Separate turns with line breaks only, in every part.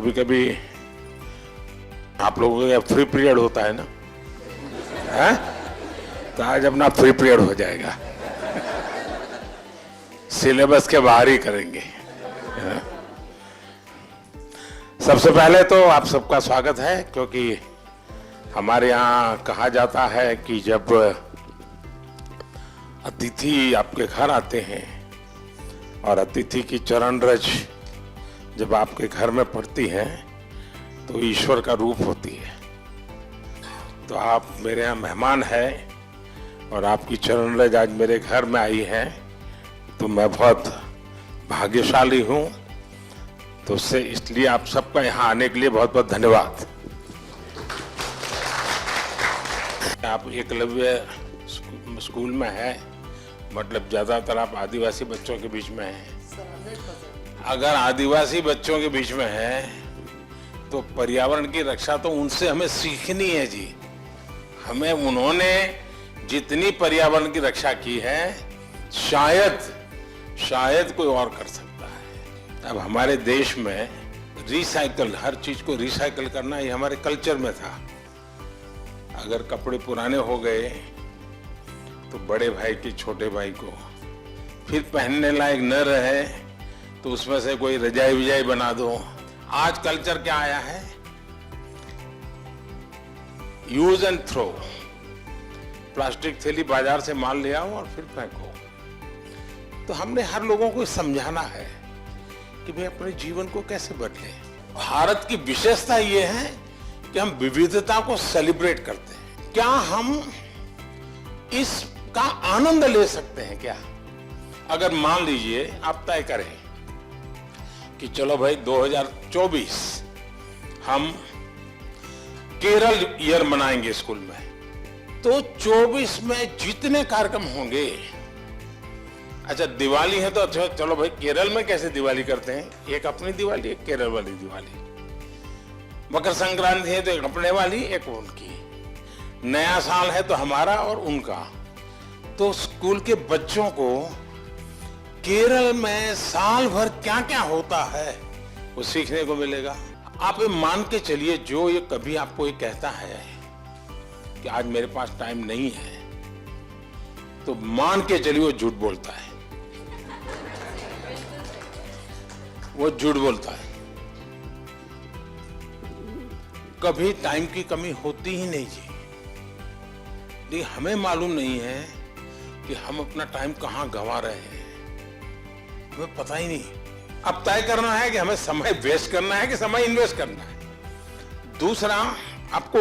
कभी कभी आप लोगों का फ्री पीरियड होता है ना, है? तो आज अपना फ्री पीरियड हो जाएगा, सिलेबस के बाहर ही करेंगे। सबसे पहले तो आप सबका स्वागत है, क्योंकि हमारे यहाँ कहा जाता है कि जब अतिथि आपके घर आते हैं और अतिथि की चरण रज जब आपके घर में पड़ती है तो ईश्वर का रूप होती है। तो आप मेरे यहाँ मेहमान हैं और आपकी चरण रज आज मेरे घर में आई है, तो मैं बहुत भाग्यशाली हूँ। तो उससे इसलिए आप सबका यहाँ आने के लिए बहुत बहुत धन्यवाद। आप एकलव्य स्कूल में है, मतलब ज्यादातर आप आदिवासी बच्चों के बीच में हैं। अगर आदिवासी बच्चों के बीच में है तो पर्यावरण की रक्षा तो उनसे हमें सीखनी है जी। हमें उन्होंने जितनी पर्यावरण की रक्षा की है शायद कोई और कर सकता है। अब हमारे देश में रिसाइकल, हर चीज को रिसाइकल करना ये हमारे कल्चर में था। अगर कपड़े पुराने हो गए तो बड़े भाई के छोटे भाई को फिर पहनने लायक न रहे तो उसमें से कोई रजाई विजाई बना दो। आज कल्चर क्या आया है? Use and throw. प्लास्टिक थैली बाजार से माल ले आओ और फिर फेंको। तो हमने हर लोगों को समझाना है कि भाई अपने जीवन को कैसे बदले। भारत की विशेषता ये है कि हम विविधता को सेलिब्रेट करते हैं। क्या हम इसका आनंद ले सकते हैं क्या? अगर मान लीजिए आप तय करें कि चलो भाई 2024 हम केरल ईयर मनाएंगे स्कूल में, तो 24 में जितने कार्यक्रम होंगे, अच्छा दिवाली है तो अच्छा चलो भाई केरल में कैसे दिवाली करते हैं, एक अपनी दिवाली एक केरल वाली दिवाली। मकर संक्रांति है तो एक अपने वाली एक उनकी। नया साल है तो हमारा और उनका। तो स्कूल के बच्चों को केरल में साल भर क्या क्या होता है वो सीखने को मिलेगा। आप ये मान के चलिए, जो ये कभी आपको ये कहता है कि आज मेरे पास टाइम नहीं है, तो मान के चलिए वो झूठ बोलता है। वो झूठ बोलता है। कभी टाइम की कमी होती ही नहीं जी। लेकिन हमें मालूम नहीं है कि हम अपना टाइम कहां गंवा रहे हैं, हमें पता ही नहीं। अब तय करना है कि हमें समय वेस्ट करना है कि समय इन्वेस्ट करना है। दूसरा, आपको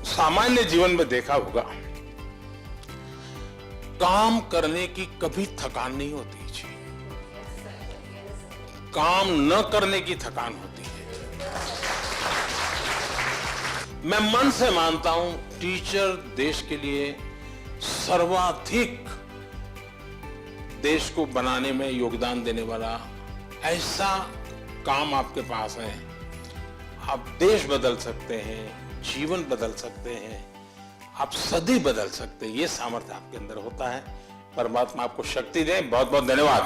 सामान्य जीवन में देखा होगा, काम करने की कभी थकान नहीं होती जी, काम न करने की थकान होती है। मैं मन से मानता हूं टीचर देश के लिए सर्वाधिक देश को बनाने में योगदान देने वाला ऐसा काम आपके पास है। आप देश बदल सकते हैं, जीवन बदल सकते हैं, आप सदी बदल सकते हैं। ये सामर्थ्य आपके अंदर होता है। परमात्मा आपको शक्ति दे। बहुत बहुत धन्यवाद।